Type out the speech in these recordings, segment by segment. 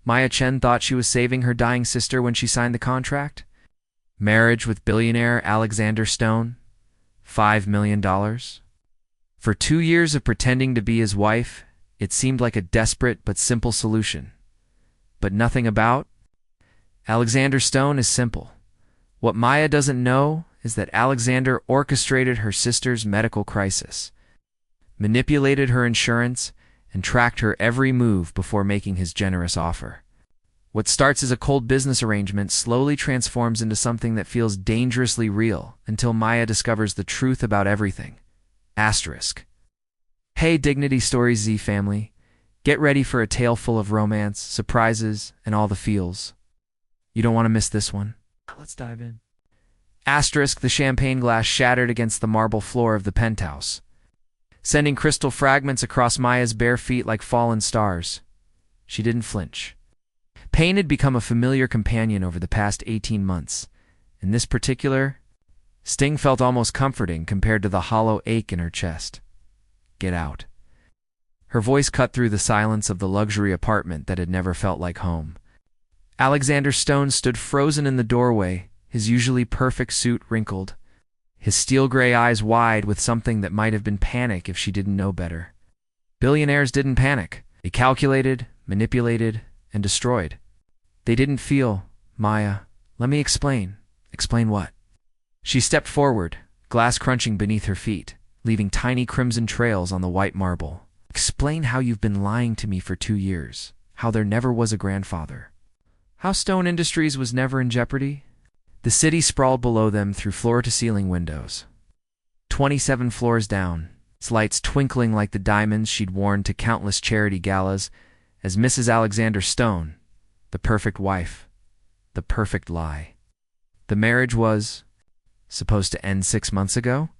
Chen thought she was saving her dying sister when she signed the contract. Marriage with billionaire Alexander Stone. $5 million. For 2 years of pretending to be his wife, it seemed like a desperate but simple solution. But nothing about Alexander Stone is simple. What Maya doesn't know is that Alexander orchestrated her sister's medical crisis, manipulated her insurance, and tracked her every move before making his generous offer. What starts as a cold business arrangement slowly transforms into something that feels dangerously real until Maya discovers the truth about everything. Asterisk. Hey Dignity Stories Z family, get ready for a tale full of romance, surprises, and all the feels. You don't want to miss this one. Let's dive in. Asterisk. The champagne glass shattered against the marble floor of the penthouse, sending crystal fragments across Maya's bare feet like fallen stars. She didn't flinch. Pain had become a familiar companion over the past 18 months, and this particular sting felt almost comforting compared to the hollow ache in her chest. Get out. Her voice cut through the silence of the luxury apartment that had never felt like home. Alexander Stone stood frozen in the doorway, his usually perfect suit wrinkled, his steel-gray eyes wide with something that might have been panic if she didn't know better. Billionaires didn't panic. They calculated, manipulated, and destroyed. They didn't feel. Maya, let me explain. Explain what? She stepped forward, glass crunching beneath her feet, leaving tiny crimson trails on the white marble. Explain how you've been lying to me for 2 years, how there never was a grandfather, how Stone Industries was never in jeopardy. The city sprawled below them through floor-to-ceiling windows. 27 floors down, its lights twinkling like the diamonds she'd worn to countless charity galas as Mrs. Alexander Stone, the perfect wife, the perfect lie. The marriage was supposed to end 6 months ago?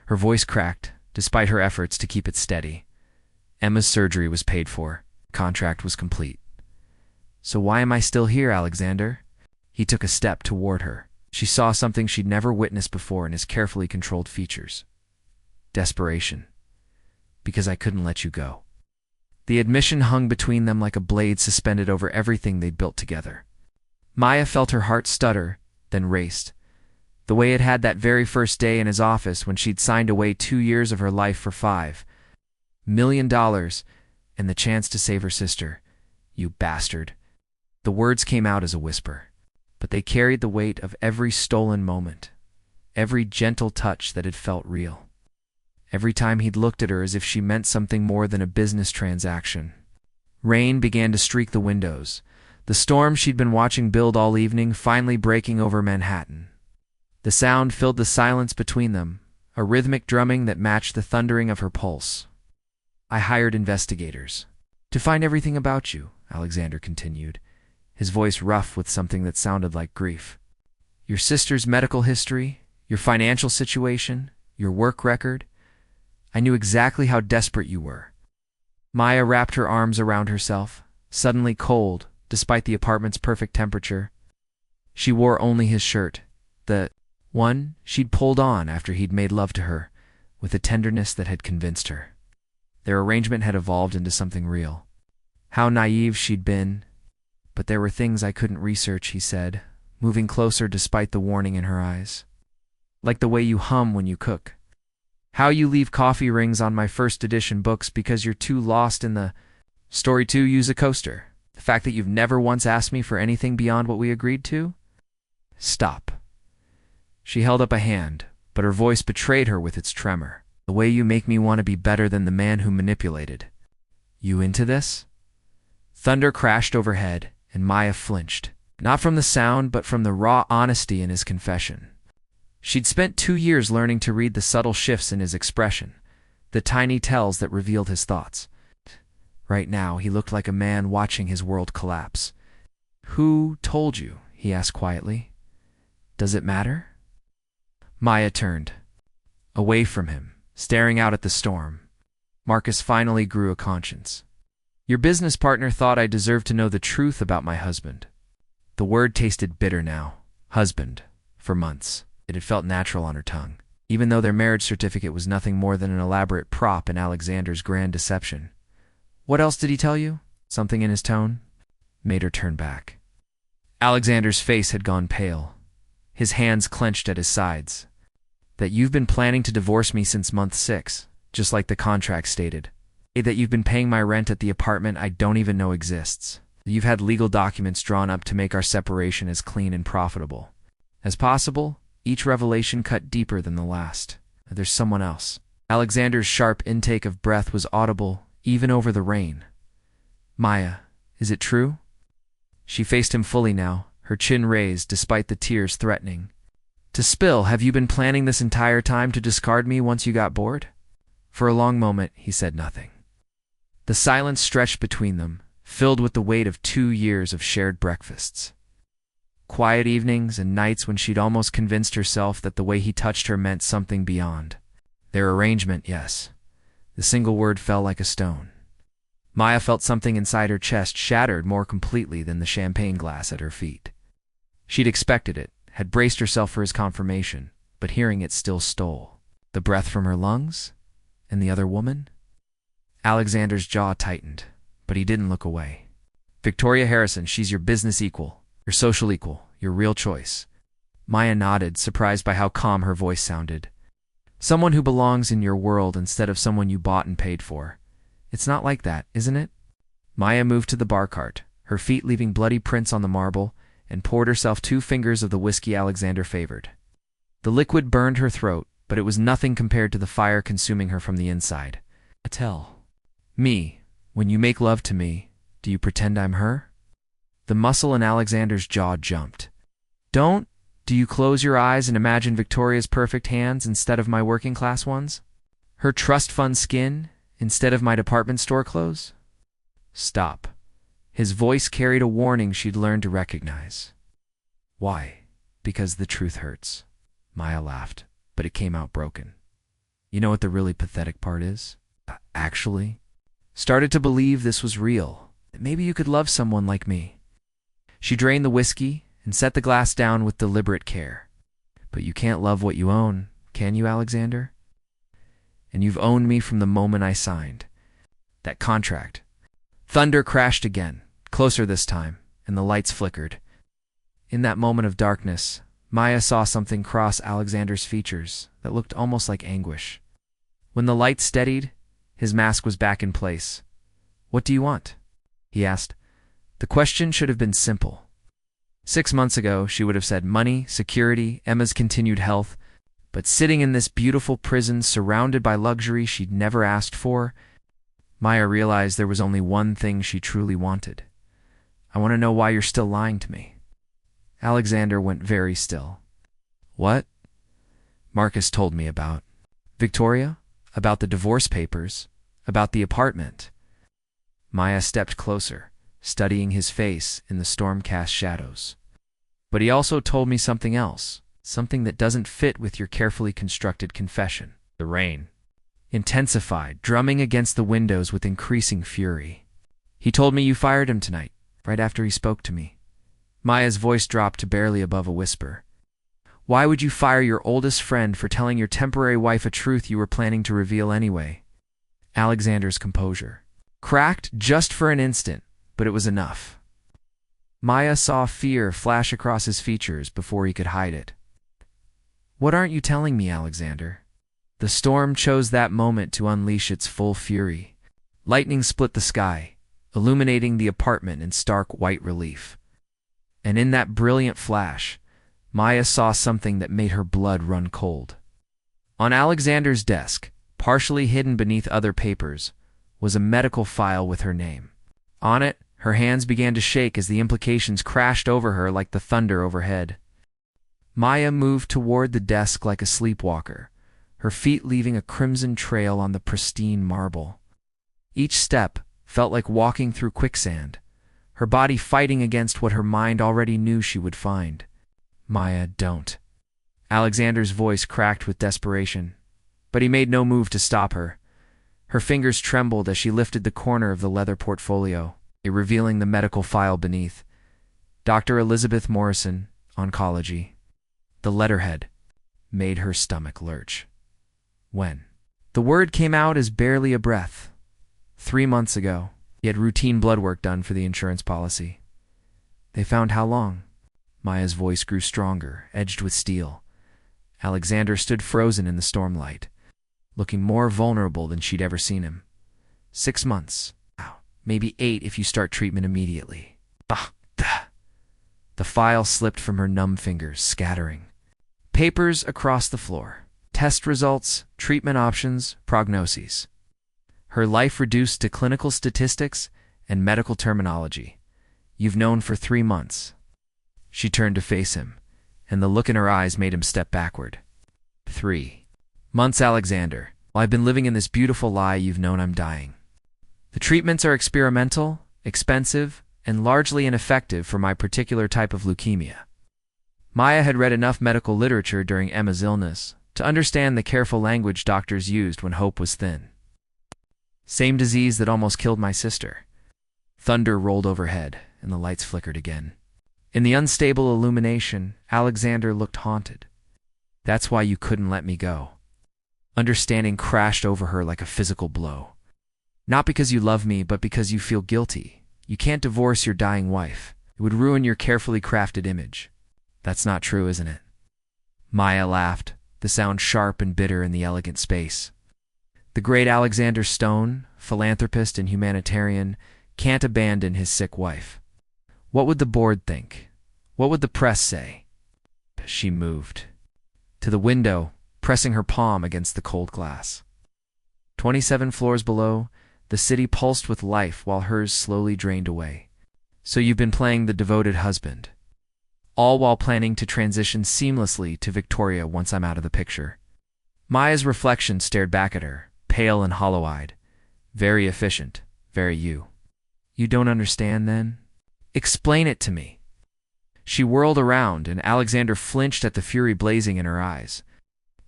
Her voice cracked, despite her efforts to keep it steady. Emma's surgery was paid for. Contract was complete. So why am I still here, Alexander? He took a step toward her. She saw something she'd never witnessed before in his carefully controlled features. Desperation. Because I couldn't let you go. The admission hung between them like a blade suspended over everything they'd built together. Maya felt her heart stutter, then raced. The way it had that very first day in his office when she'd signed away 2 years of her life for $5 million and the chance to save her sister. You bastard. The words came out as a whisper, but they carried the weight of every stolen moment, every gentle touch that had felt real. Every time he'd looked at her as if she meant something more than a business transaction. Rain began to streak the windows, the storm she'd been watching build all evening finally breaking over Manhattan. The sound filled the silence between them, a rhythmic drumming that matched the thundering of her pulse. I hired investigators to find everything about you, Alexander continued, his voice rough with something that sounded like grief. Your sister's medical history, your financial situation, your work record. I knew exactly how desperate you were. Maya wrapped her arms around herself, suddenly cold, despite the apartment's perfect temperature. She wore only his shirt, the one she'd pulled on after he'd made love to her, with a tenderness that had convinced her. Their arrangement had evolved into something real. How naive she'd been. But there were things I couldn't research, he said, moving closer despite the warning in her eyes. Like the way you hum when you cook. How you leave coffee rings on my first edition books because you're too lost in the story to use a coaster. The fact that you've never once asked me for anything beyond what we agreed to? Stop. She held up a hand, but her voice betrayed her with its tremor. The way you make me want to be better than the man who manipulated. You into this? Thunder crashed overhead, and Maya flinched. Not from the sound, but from the raw honesty in his confession. She'd spent 2 years learning to read the subtle shifts in his expression, the tiny tells that revealed his thoughts. Right now, he looked like a man watching his world collapse. Who told you? He asked quietly. Does it matter? Maya turned, away from him, staring out at the storm. Marcus finally grew a conscience. Your business partner thought I deserved to know the truth about my husband. The word tasted bitter now. Husband. For months. It had felt natural on her tongue, even though their marriage certificate was nothing more than an elaborate prop in Alexander's grand deception. What else did he tell you? Something in his tone? made her turn back. Alexander's face had gone pale, his hands clenched at his sides. That you've been planning to divorce me since month 6, just like the contract stated. That you've been paying my rent at the apartment I don't even know exists. You've had legal documents drawn up to make our separation as clean and profitable as possible. Each revelation cut deeper than the last. There's someone else. Alexander's sharp intake of breath was audible, even over the rain. Maya, is it true? She faced him fully now, her chin raised despite the tears threatening to spill. Have you been planning this entire time to discard me once you got bored? For a long moment, he said nothing. The silence stretched between them, filled with the weight of 2 years of shared breakfasts. Quiet evenings and nights when she'd almost convinced herself that the way he touched her meant something beyond their arrangement. Yes. The single word fell like a stone. Maya felt something inside her chest shattered more completely than the champagne glass at her feet. She'd expected it, had braced herself for his confirmation, but hearing it still stole. The breath from her lungs? And the other woman? Alexander's jaw tightened, but he didn't look away. Victoria Harrison, she's your business equal, your social equal, your real choice. Maya nodded, surprised by how calm her voice sounded. Someone who belongs in your world instead of someone you bought and paid for. It's not like that, isn't it? Maya moved to the bar cart, her feet leaving bloody prints on the marble, and poured herself 2 fingers of the whiskey Alexander favored. The liquid burned her throat, but it was nothing compared to the fire consuming her from the inside. Tell me, when you make love to me, do you pretend I'm her? The muscle in Alexander's jaw jumped. Don't? Do you close your eyes and imagine Victoria's perfect hands instead of my working class ones? Her trust fund skin instead of my department store clothes? Stop. His voice carried a warning she'd learned to recognize. Why? Because the truth hurts. Maya laughed, but it came out broken. You know what the really pathetic part is? Actually, started to believe this was real, that maybe you could love someone like me. She drained the whiskey and set the glass down with deliberate care. But you can't love what you own, can you, Alexander? And you've owned me from the moment I signed that contract. Thunder crashed again, closer this time, and the lights flickered. In that moment of darkness, Maya saw something cross Alexander's features that looked almost like anguish. When the light steadied, his mask was back in place. What do you want? He asked. The question should have been simple. 6 months ago, she would have said money, security, Emma's continued health, but sitting in this beautiful prison surrounded by luxury she'd never asked for, Maya realized there was only one thing she truly wanted. I want to know why you're still lying to me. Alexander went very still. What? Marcus told me about Victoria, about the divorce papers, about the apartment. Maya stepped closer, studying his face in the storm-cast shadows. But he also told me something else, something that doesn't fit with your carefully constructed confession. The rain intensified, drumming against the windows with increasing fury. He told me you fired him tonight, right after he spoke to me. Maya's voice dropped to barely above a whisper. Why would you fire your oldest friend for telling your temporary wife a truth you were planning to reveal anyway? Alexander's composure cracked just for an instant, but it was enough. Maya saw fear flash across his features before he could hide it. What aren't you telling me, Alexander? The storm chose that moment to unleash its full fury. Lightning split the sky, illuminating the apartment in stark white relief. And in that brilliant flash, Maya saw something that made her blood run cold. On Alexander's desk, partially hidden beneath other papers, was a medical file with her name. On it, her hands began to shake as the implications crashed over her like the thunder overhead. Maya moved toward the desk like a sleepwalker, her feet leaving a crimson trail on the pristine marble. Each step felt like walking through quicksand, her body fighting against what her mind already knew she would find. Maya, don't. Alexander's voice cracked with desperation, but he made no move to stop her. Her fingers trembled as she lifted the corner of the leather portfolio, revealing the medical file beneath. Dr. Elizabeth Morrison, Oncology. The letterhead made her stomach lurch. When? The word came out as barely a breath. 3 months ago, he had routine blood work done for the insurance policy. They found how long? Maya's voice grew stronger, edged with steel. Alexander stood frozen in the stormlight, looking more vulnerable than she'd ever seen him. 6 months. Wow. Maybe 8 if you start treatment immediately. Bah! The file slipped from her numb fingers, scattering. Papers across the floor. Test results, treatment options, prognoses. Her life reduced to clinical statistics and medical terminology. You've known for 3 months. She turned to face him, and the look in her eyes made him step backward. 3 months, Alexander. While I've been living in this beautiful lie, you've known I'm dying. The treatments are experimental, expensive, and largely ineffective for my particular type of leukemia. Maya had read enough medical literature during Emma's illness to understand the careful language doctors used when hope was thin. Same disease that almost killed my sister. Thunder rolled overhead, and the lights flickered again. In the unstable illumination, Alexander looked haunted. That's why you couldn't let me go. Understanding crashed over her like a physical blow. Not because you love me, but because you feel guilty. You can't divorce your dying wife. It would ruin your carefully crafted image. That's not true, isn't it? Maya laughed, the sound sharp and bitter in the elegant space. The great Alexander Stone, philanthropist and humanitarian, can't abandon his sick wife. What would the board think? What would the press say? She moved to the window, pressing her palm against the cold glass. 27 floors below, the city pulsed with life while hers slowly drained away. So you've been playing the devoted husband, all while planning to transition seamlessly to Victoria once I'm out of the picture. Maya's reflection stared back at her, pale and hollow-eyed. Very efficient, very you. You don't understand, then? Explain it to me. She whirled around, and Alexander flinched at the fury blazing in her eyes.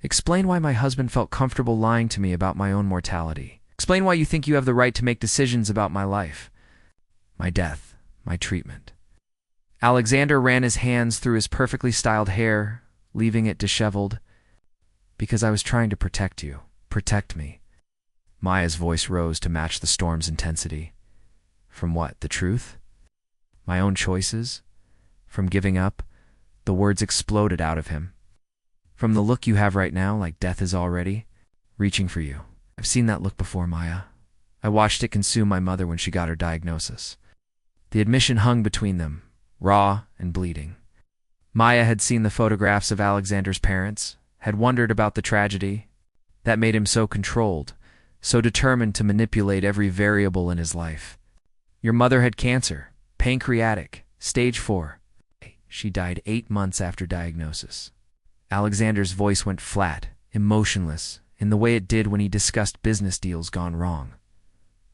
Explain why my husband felt comfortable lying to me about my own mortality. Explain why you think you have the right to make decisions about my life, my death, my treatment. Alexander ran his hands through his perfectly styled hair, leaving it disheveled. Because I was trying to protect you. Protect me. Maya's voice rose to match the storm's intensity. From what? The truth? My own choices? From giving up? The words exploded out of him. From the look you have right now, like death is already reaching for you. I've seen that look before, Maya. I watched it consume my mother when she got her diagnosis. The admission hung between them, raw and bleeding. Maya had seen the photographs of Alexander's parents, had wondered about the tragedy. That made him so controlled, so determined to manipulate every variable in his life. Your mother had cancer, pancreatic, stage 4. She died 8 months after diagnosis. Alexander's voice went flat, emotionless, in the way it did when he discussed business deals gone wrong.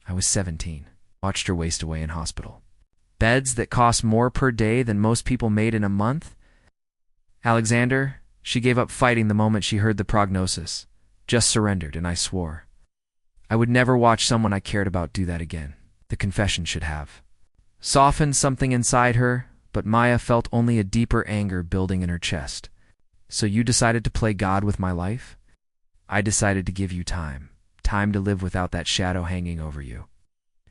I was 17. Watched her waste away in hospital. Beds that cost more per day than most people made in a month? Alexander, she gave up fighting the moment she heard the prognosis. Just surrendered, and I swore. I would never watch someone I cared about do that again. The confession should have softened something inside her, but Maya felt only a deeper anger building in her chest. So you decided to play God with my life? I decided to give you time. Time to live without that shadow hanging over you.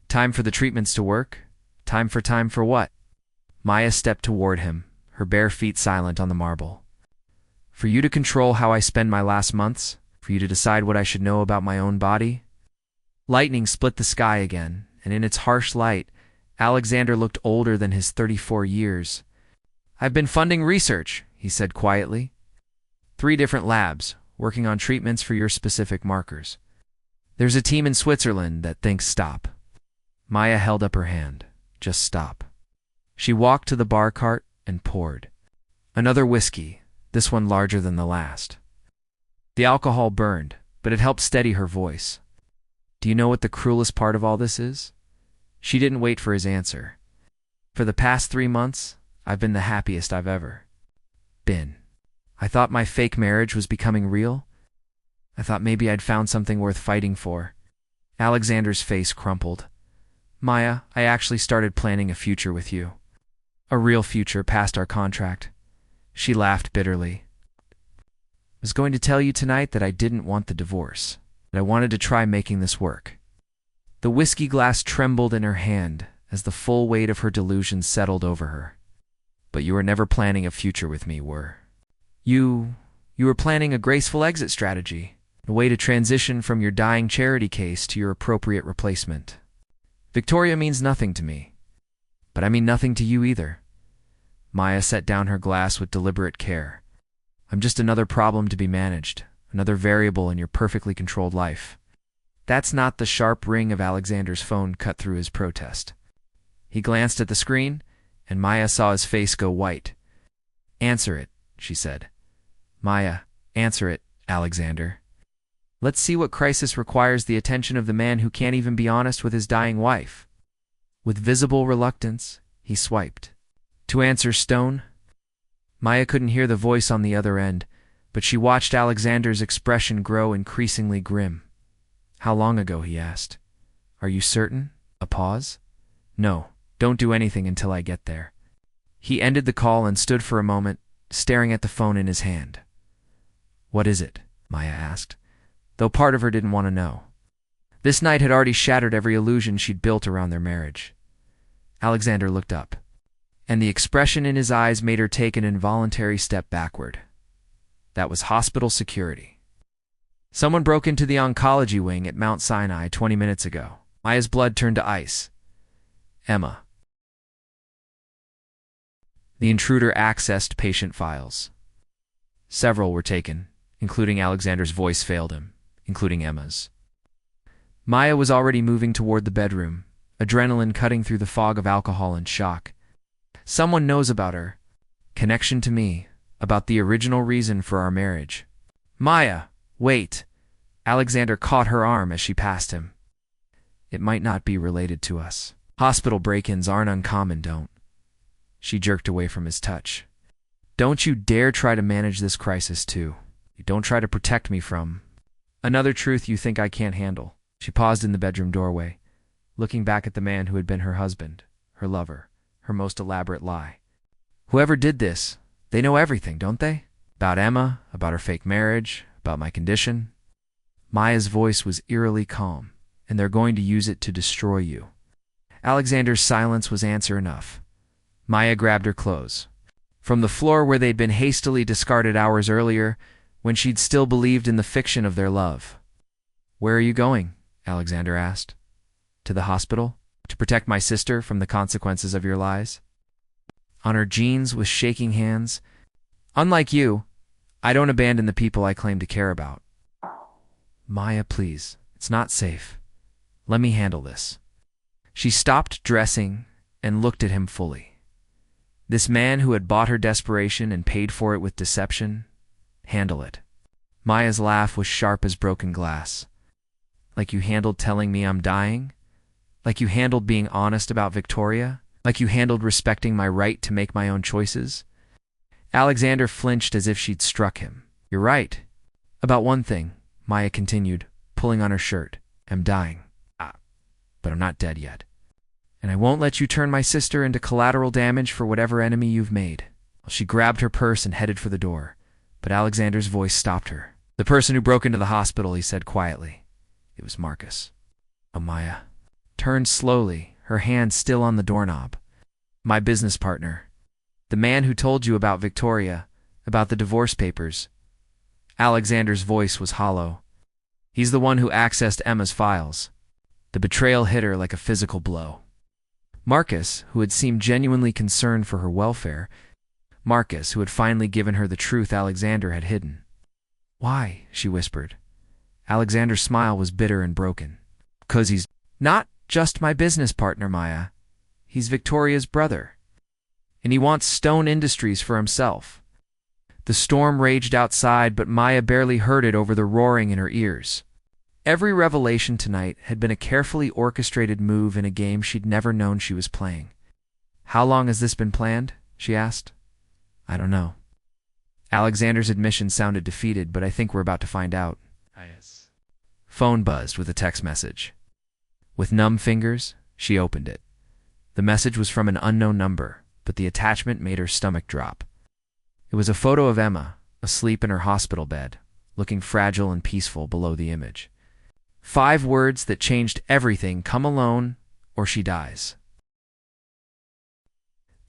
Time for the treatments to work? Time for what? Maya stepped toward him, her bare feet silent on the marble. For you to control how I spend my last months? For you to decide what I should know about my own body? Lightning split the sky again, and in its harsh light, Alexander looked older than his 34 years. I've been funding research, he said quietly. 3 different labs, working on treatments for your specific markers. There's a team in Switzerland that thinks stop. Maya held up her hand. Just stop. She walked to the bar cart and poured. Another whiskey, this one larger than the last. The alcohol burned, but it helped steady her voice. Do you know what the cruelest part of all this is? She didn't wait for his answer. For the past 3 months, I've been the happiest I've ever been. I thought my fake marriage was becoming real. I thought maybe I'd found something worth fighting for. Alexander's face crumpled. Maya, I actually started planning a future with you. A real future past our contract. She laughed bitterly. I was going to tell you tonight that I didn't want the divorce, that I wanted to try making this work. The whiskey glass trembled in her hand as the full weight of her delusion settled over her. But you were never planning a future with me, were you? You were planning a graceful exit strategy, a way to transition from your dying charity case to your appropriate replacement. Victoria means nothing to me, but I mean nothing to you either. Maya set down her glass with deliberate care. I'm just another problem to be managed, another variable in your perfectly controlled life. That's not. The sharp ring of Alexander's phone cut through his protest. He glanced at the screen, and Maya saw his face go white. Answer it, she said. Maya, answer it, Alexander. Let's see what crisis requires the attention of the man who can't even be honest with his dying wife. With visible reluctance, he swiped. To answer, Stone? Maya couldn't hear the voice on the other end, but she watched Alexander's expression grow increasingly grim. How long ago, he asked. Are you certain? A pause. No, don't do anything until I get there. He ended the call and stood for a moment, staring at the phone in his hand. What is it? Maya asked, though part of her didn't want to know. This night had already shattered every illusion she'd built around their marriage. Alexander looked up, and the expression in his eyes made her take an involuntary step backward. That was hospital security. Someone broke into the oncology wing at Mount Sinai 20 minutes ago. Maya's blood turned to ice. Emma. The intruder accessed patient files. Several were taken, including Alexander's. Voice failed him, including Emma's. Maya was already moving toward the bedroom, adrenaline cutting through the fog of alcohol and shock. Someone knows about her. Connection to me, about the original reason for our marriage. Maya, wait. Alexander caught her arm as she passed him. It might not be related to us. Hospital break-ins aren't uncommon, don't. She jerked away from his touch. Don't you dare try to manage this crisis too. You don't try to protect me from another truth you think I can't handle. She paused in the bedroom doorway, looking back at the man who had been her husband, her lover, her most elaborate lie. Whoever did this, they know everything, don't they? About Emma, about her fake marriage, about my condition. Maya's voice was eerily calm, and they're going to use it to destroy you. Alexander's silence was answer enough. Maya grabbed her clothes. From the floor where they'd been hastily discarded hours earlier, when she'd still believed in the fiction of their love. Where are you going? Alexander asked. To the hospital? To protect my sister from the consequences of your lies? On her jeans with shaking hands. Unlike you, I don't abandon the people I claim to care about. Maya, please. It's not safe. Let me handle this. She stopped dressing and looked at him fully. This man who had bought her desperation and paid for it with deception, handle it. Maya's laugh was sharp as broken glass. Like you handled telling me I'm dying? Like you handled being honest about Victoria? Like you handled respecting my right to make my own choices? Alexander flinched as if she'd struck him. You're right. About one thing, Maya continued, pulling on her shirt. I'm dying. But I'm not dead yet. And I won't let you turn my sister into collateral damage for whatever enemy you've made. She grabbed her purse and headed for the door, but Alexander's voice stopped her. The person who broke into the hospital, he said quietly. It was Marcus. Maya turned slowly, her hand still on the doorknob. My business partner. The man who told you about Victoria, about the divorce papers. Alexander's voice was hollow. He's the one who accessed Emma's files. The betrayal hit her like a physical blow. Marcus, who had seemed genuinely concerned for her welfare. Marcus, who had finally given her the truth Alexander had hidden. Why? She whispered. Alexander's smile was bitter and broken. 'Cause he's not just my business partner, Maya. He's Victoria's brother. And he wants Stone Industries for himself. The storm raged outside, but Maya barely heard it over the roaring in her ears. Every revelation tonight had been a carefully orchestrated move in a game she'd never known she was playing. How long has this been planned? She asked. I don't know. Alexander's admission sounded defeated, but I think we're about to find out. Yes. Phone buzzed with a text message. With numb fingers, she opened it. The message was from an unknown number, but the attachment made her stomach drop. It was a photo of Emma, asleep in her hospital bed, looking fragile and peaceful below the image. 5 words that changed everything: come alone, or she dies.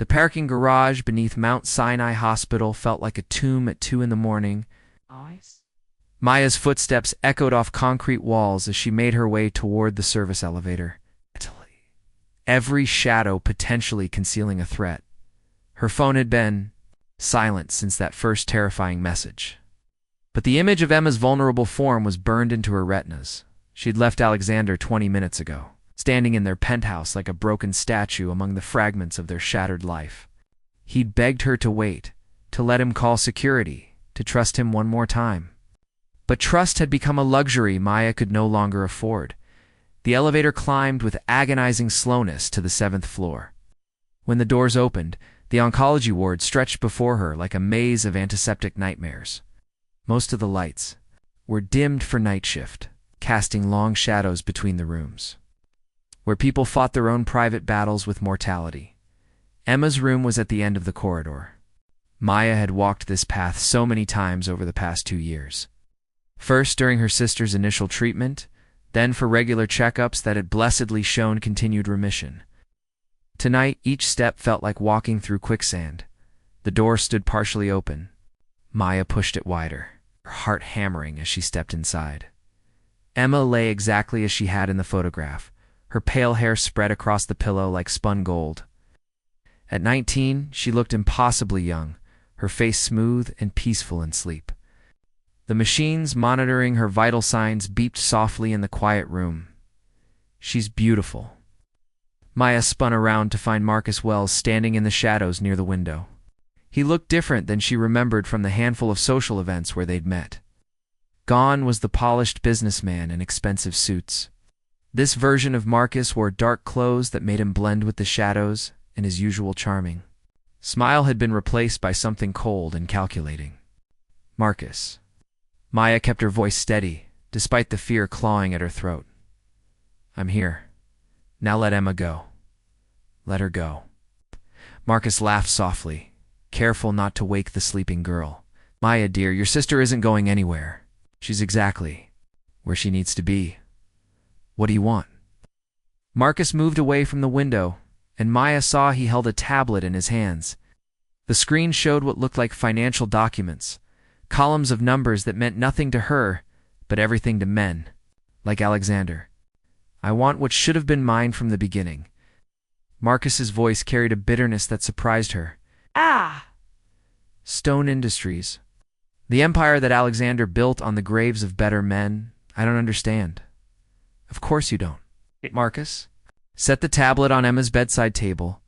The parking garage beneath Mount Sinai Hospital felt like a tomb at 2 in the morning. Maya's footsteps echoed off concrete walls as she made her way toward the service elevator. Every shadow potentially concealing a threat. Her phone had been silent since that first terrifying message. But the image of Emma's vulnerable form was burned into her retinas. She'd left Alexander 20 minutes ago, standing in their penthouse like a broken statue among the fragments of their shattered life. He'd begged her to wait, to let him call security, to trust him one more time. But trust had become a luxury Maya could no longer afford. The elevator climbed with agonizing slowness to the 7th floor. When the doors opened, the oncology ward stretched before her like a maze of antiseptic nightmares. Most of the lights were dimmed for night shift, casting long shadows between the rooms, where people fought their own private battles with mortality. Emma's room was at the end of the corridor. Maya had walked this path so many times over the past 2 years. First during her sister's initial treatment, then for regular checkups that had blessedly shown continued remission. Tonight, each step felt like walking through quicksand. The door stood partially open. Maya pushed it wider, her heart hammering as she stepped inside. Emma lay exactly as she had in the photograph, her pale hair spread across the pillow like spun gold. At 19, she looked impossibly young, her face smooth and peaceful in sleep. The machines monitoring her vital signs beeped softly in the quiet room. She's beautiful. Maya spun around to find Marcus Wells standing in the shadows near the window. He looked different than she remembered from the handful of social events where they'd met. Gone was the polished businessman in expensive suits. This version of Marcus wore dark clothes that made him blend with the shadows and his usual charming smile had been replaced by something cold and calculating. Marcus. Maya kept her voice steady, despite the fear clawing at her throat. I'm here. Now let Emma go. Let her go. Marcus laughed softly, careful not to wake the sleeping girl. Maya, dear, your sister isn't going anywhere. She's exactly where she needs to be. What do you want? Marcus moved away from the window, and Maya saw he held a tablet in his hands. The screen showed what looked like financial documents, columns of numbers that meant nothing to her, but everything to men, like Alexander. I want what should have been mine from the beginning. Marcus's voice carried a bitterness that surprised her. Stone Industries. The empire that Alexander built on the graves of better men. I don't understand. Of course you don't. Marcus set the tablet on Emma's bedside table,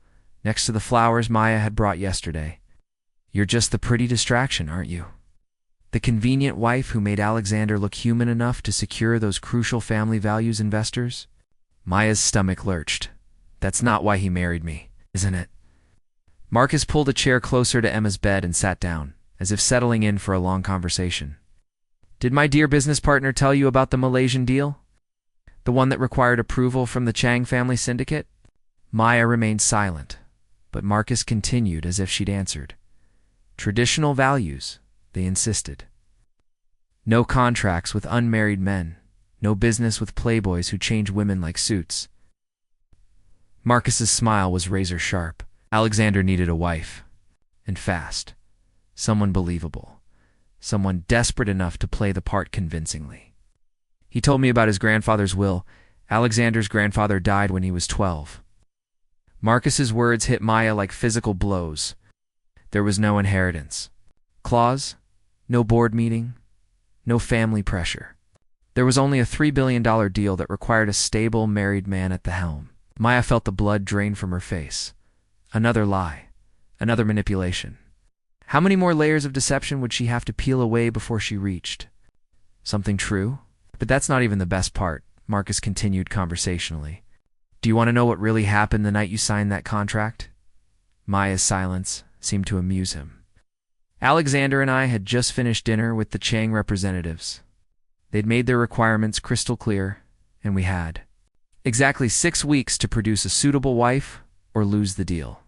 next to the flowers Maya had brought yesterday. You're just the pretty distraction, aren't you? The convenient wife who made Alexander look human enough to secure those crucial family values investors? Maya's stomach lurched. That's not why he married me, isn't it? Marcus pulled a chair closer to Emma's bed and sat down, as if settling in for a long conversation. Did my dear business partner tell you about the Malaysian deal? The one that required approval from the Chang family syndicate? Maya remained silent, but Marcus continued as if she'd answered. Traditional values, they insisted. No contracts with unmarried men, no business with playboys who change women like suits. Marcus's smile was razor sharp. Alexander needed a wife, and fast. Someone believable. Someone desperate enough to play the part convincingly. He told me about his grandfather's will. Alexander's grandfather died when he was 12. Marcus's words hit Maya like physical blows. There was no inheritance clause, no board meeting, no family pressure. There was only a $3 billion deal that required a stable, married man at the helm. Maya felt the blood drain from her face. Another lie. Another manipulation. How many more layers of deception would she have to peel away before she reached something true? But that's not even the best part, Marcus continued conversationally. Do you want to know what really happened the night you signed that contract? Maya's silence seemed to amuse him. Alexander and I had just finished dinner with the Chang representatives. They'd made their requirements crystal clear, and we had exactly 6 weeks to produce a suitable wife or lose the deal.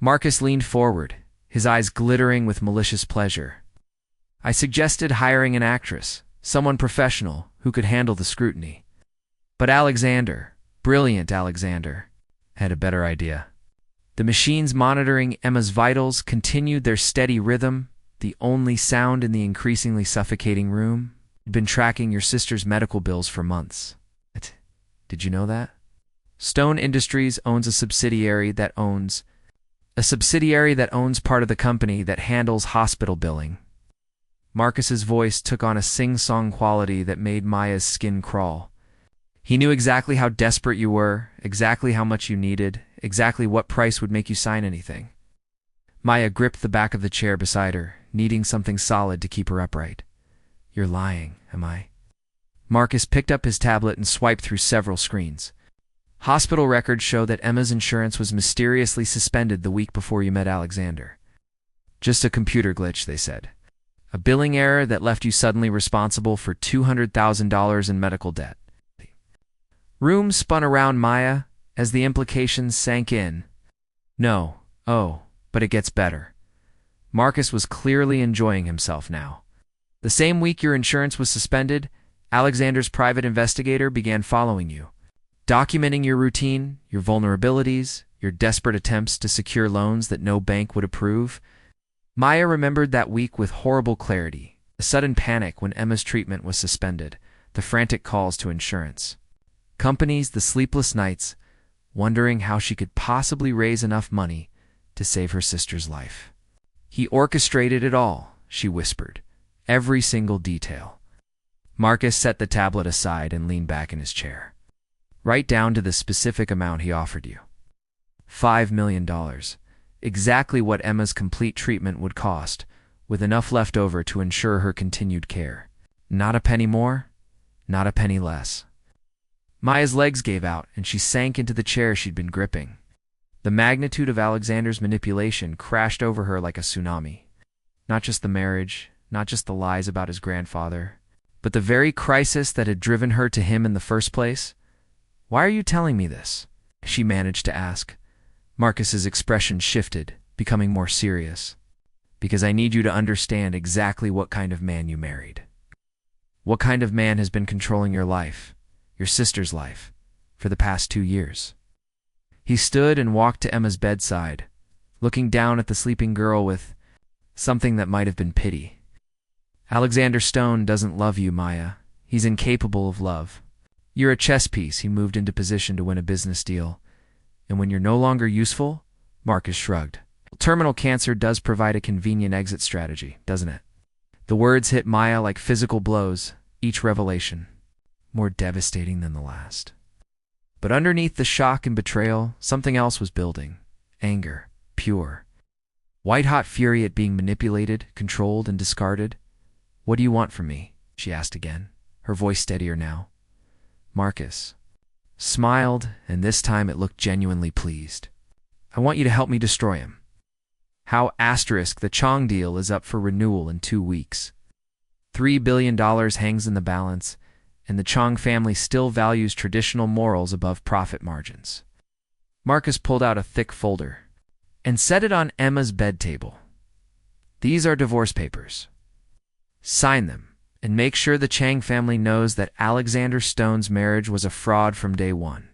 Marcus leaned forward, his eyes glittering with malicious pleasure. I suggested hiring an actress, someone professional who could handle the scrutiny. But Alexander, brilliant Alexander, had a better idea. The machines monitoring Emma's vitals continued their steady rhythm, the only sound in the increasingly suffocating room. You'd been tracking your sister's medical bills for months. Did you know that? Stone Industries owns a subsidiary that owns part of the company that handles hospital billing. Marcus's voice took on a sing-song quality that made Maya's skin crawl. He knew exactly how desperate you were, exactly how much you needed, exactly what price would make you sign anything. Maya gripped the back of the chair beside her, needing something solid to keep her upright. You're lying, am I? Marcus picked up his tablet and swiped through several screens. Hospital records show that Emma's insurance was mysteriously suspended the week before you met Alexander. Just a computer glitch, they said. A billing error that left you suddenly responsible for $200,000 in medical debt. Room spun around Maya as the implications sank in. No, but it gets better. Marcus was clearly enjoying himself now. The same week your insurance was suspended, Alexander's private investigator began following you, documenting your routine, your vulnerabilities, your desperate attempts to secure loans that no bank would approve. Maya remembered that week with horrible clarity, the sudden panic when Emma's treatment was suspended, the frantic calls to insurance companies, the sleepless nights, wondering how she could possibly raise enough money to save her sister's life. He orchestrated it all, she whispered, every single detail. Marcus set the tablet aside and leaned back in his chair. Right down to the specific amount he offered you. $5 million. Exactly what Emma's complete treatment would cost, with enough left over to ensure her continued care. Not a penny more, not a penny less. Maya's legs gave out, and she sank into the chair she'd been gripping. The magnitude of Alexander's manipulation crashed over her like a tsunami. Not just the marriage, not just the lies about his grandfather, but the very crisis that had driven her to him in the first place. Why are you telling me this? She managed to ask. Marcus's expression shifted, becoming more serious. Because I need you to understand exactly what kind of man you married. What kind of man has been controlling your life, your sister's life, for the past 2 years. He stood and walked to Emma's bedside, looking down at the sleeping girl with something that might have been pity. Alexander Stone doesn't love you, Maya. He's incapable of love. You're a chess piece he moved into position to win a business deal. And when you're no longer useful, Marcus shrugged. Terminal cancer does provide a convenient exit strategy, doesn't it? The words hit Maya like physical blows, each revelation more devastating than the last. But underneath the shock and betrayal, something else was building. Anger, pure. White-hot fury at being manipulated, controlled, and discarded. What do you want from me? She asked again, her voice steadier now. Marcus smiled, and this time it looked genuinely pleased. I want you to help me destroy him. How asterisk the Chong deal is up for renewal in 2 weeks. $3 billion hangs in the balance, and the Chong family still values traditional morals above profit margins. Marcus pulled out a thick folder and set it on Emma's bed table. These are divorce papers. Sign them, and make sure the Chang family knows that Alexander Stone's marriage was a fraud from day one.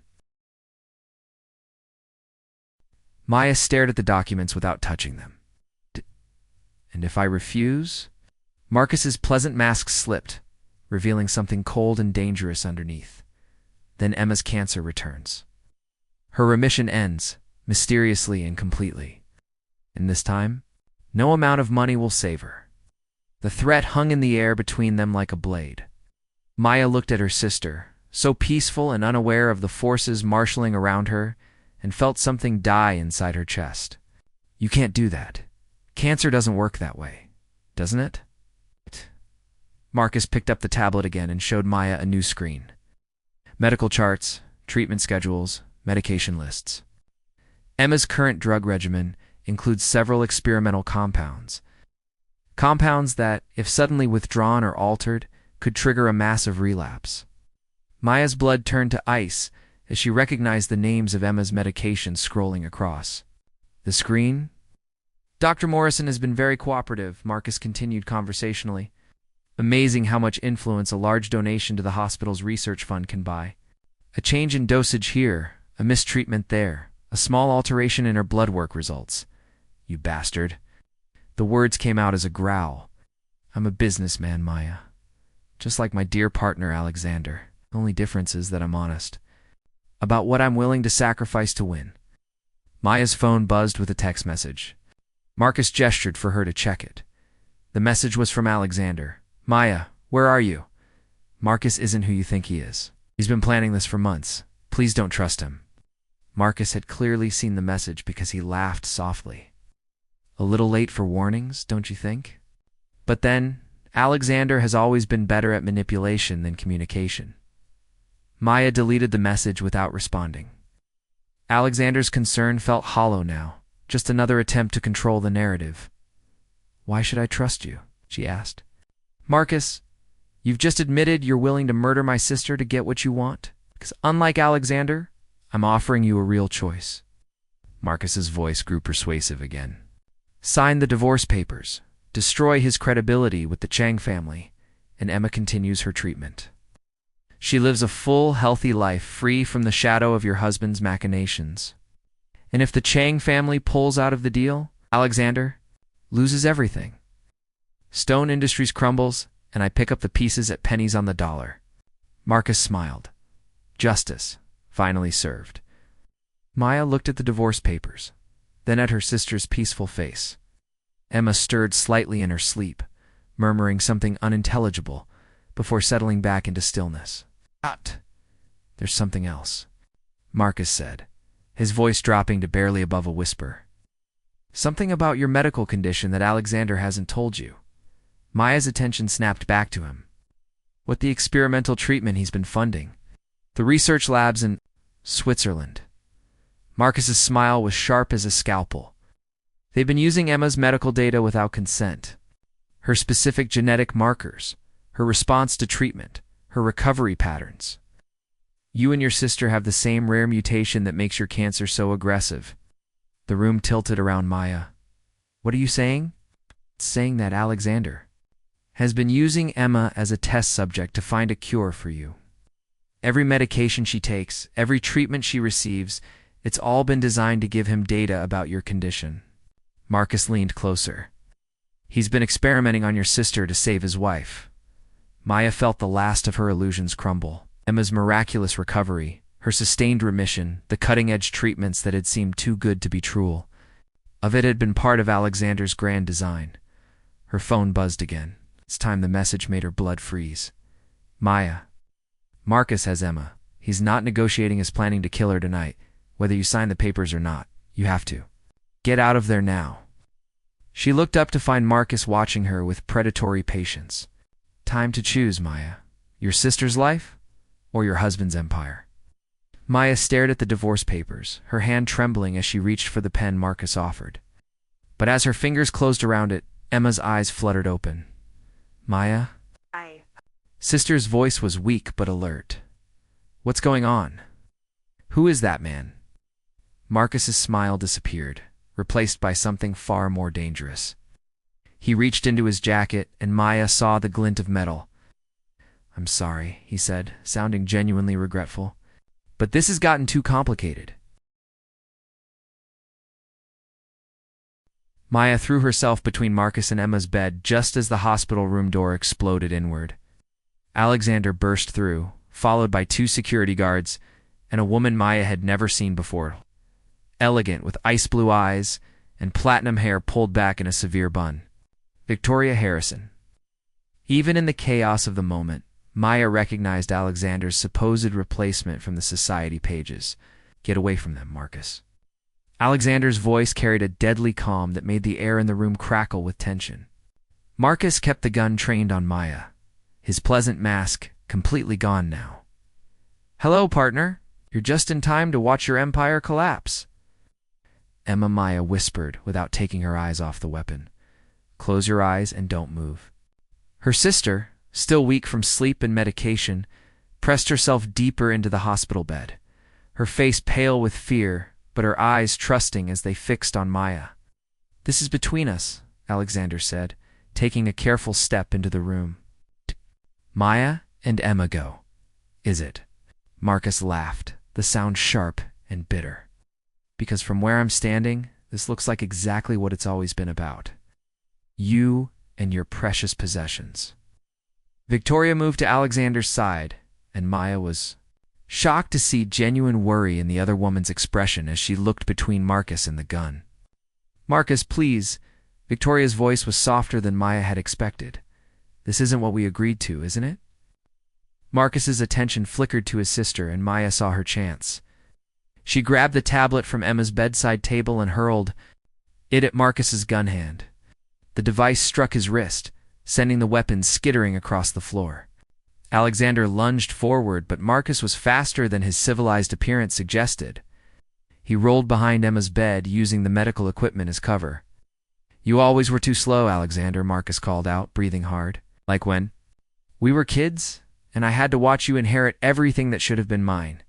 Maya stared at the documents without touching them. And if I refuse? Marcus's pleasant mask slipped, revealing something cold and dangerous underneath. Then Emma's cancer returns. Her remission ends, mysteriously and completely. And this time, no amount of money will save her. The threat hung in the air between them like a blade. Maya looked at her sister, so peaceful and unaware of the forces marshaling around her, and felt something die inside her chest. You can't do that. Cancer doesn't work that way, doesn't it? Marcus picked up the tablet again and showed Maya a new screen. Medical charts, treatment schedules, medication lists. Emma's current drug regimen includes several experimental compounds. Compounds that, if suddenly withdrawn or altered, could trigger a massive relapse. Maya's blood turned to ice as she recognized the names of Emma's medications scrolling across. The screen? Dr. Morrison has been very cooperative, Marcus continued conversationally. Amazing how much influence a large donation to the hospital's research fund can buy. A change in dosage here, a mistreatment there, A small alteration in her blood work results. You bastard. The words came out as a growl. I'm a businessman, Maya. Just like my dear partner, Alexander. The only difference is that I'm honest. About what I'm willing to sacrifice to win. Maya's phone buzzed with a text message. Marcus gestured for her to check it. The message was from Alexander. Maya, where are you? Marcus isn't who you think he is. He's been planning this for months. Please don't trust him. Marcus had clearly seen the message because he laughed softly. A little late for warnings, don't you think? But then, Alexander has always been better at manipulation than communication. Maya deleted the message without responding. Alexander's concern felt hollow now, just another attempt to control the narrative. Why should I trust you? She asked. Marcus, you've just admitted you're willing to murder my sister to get what you want? Because unlike Alexander, I'm offering you a real choice. Marcus's voice grew persuasive again. Sign the divorce papers, destroy his credibility with the Chen family, and Emma continues her treatment. She lives a full, healthy life free from the shadow of your husband's machinations. And if the Chen family pulls out of the deal, Alexander loses everything. Stone Industries crumbles, and I pick up the pieces at pennies on the dollar. Marcus smiled. Justice, finally served. Maya looked at the divorce papers, then at her sister's peaceful face. Emma stirred slightly in her sleep, murmuring something unintelligible, before settling back into stillness. There's something else, Marcus said, his voice dropping to barely above a whisper. Something about your medical condition that Alexander hasn't told you. Maya's attention snapped back to him. What the experimental treatment he's been funding. The research labs in Switzerland. Marcus's smile was sharp as a scalpel. They've been using Emma's medical data without consent. Her specific genetic markers, her response to treatment, her recovery patterns. You and your sister have the same rare mutation that makes your cancer so aggressive. The room tilted around Maya. What are you saying? It's saying that Alexander has been using Emma as a test subject to find a cure for you. Every medication she takes, every treatment she receives, it's all been designed to give him data about your condition. Marcus leaned closer. He's been experimenting on your sister to save his wife. Maya felt the last of her illusions crumble. Emma's miraculous recovery, her sustained remission, the cutting-edge treatments that had seemed too good to be true. Of it had been part of Alexander's grand design. Her phone buzzed again. It's time the message made her blood freeze. Maya. Marcus has Emma. He's not negotiating his planning to kill her tonight. Whether you sign the papers or not, you have to. Get out of there now. She looked up to find Marcus watching her with predatory patience. Time to choose, Maya. Your sister's life or your husband's empire? Maya stared at the divorce papers, her hand trembling as she reached for the pen Marcus offered. But as her fingers closed around it, Emma's eyes fluttered open. Maya? Sister's voice was weak but alert. What's going on? Who is that man? Marcus's smile disappeared, replaced by something far more dangerous. He reached into his jacket, and Maya saw the glint of metal. I'm sorry, he said, sounding genuinely regretful. But this has gotten too complicated. Maya threw herself between Marcus and Emma's bed just as the hospital room door exploded inward. Alexander burst through, followed by 2 security guards, and a woman Maya had never seen before. Elegant, with ice-blue eyes and platinum hair pulled back in a severe bun. Victoria Harrison. Even in the chaos of the moment, Maya recognized Alexander's supposed replacement from the society pages. Get away from them, Marcus. Alexander's voice carried a deadly calm that made the air in the room crackle with tension. Marcus kept the gun trained on Maya, his pleasant mask completely gone now. Hello, partner. You're just in time to watch your empire collapse. Emma Maya whispered without taking her eyes off the weapon. Close your eyes and don't move. Her sister, still weak from sleep and medication, pressed herself deeper into the hospital bed, her face pale with fear, but her eyes trusting as they fixed on Maya. This is between us, Alexander said, taking a careful step into the room. Maya and Emma go. Is it? Marcus laughed, the sound sharp and bitter. Because from where I'm standing, this looks like exactly what it's always been about. You and your precious possessions. Victoria moved to Alexander's side, and Maya was shocked to see genuine worry in the other woman's expression as she looked between Marcus and the gun. "Marcus, please." Victoria's voice was softer than Maya had expected. "This isn't what we agreed to, isn't it?" Marcus's attention flickered to his sister, and Maya saw her chance. She grabbed the tablet from Emma's bedside table and hurled it at Marcus's gun hand. The device struck his wrist, sending the weapon skittering across the floor. Alexander lunged forward, but Marcus was faster than his civilized appearance suggested. He rolled behind Emma's bed, using the medical equipment as cover. "You always were too slow, Alexander," Marcus called out, breathing hard. "Like when we were kids, and I had to watch you inherit everything that should have been mine."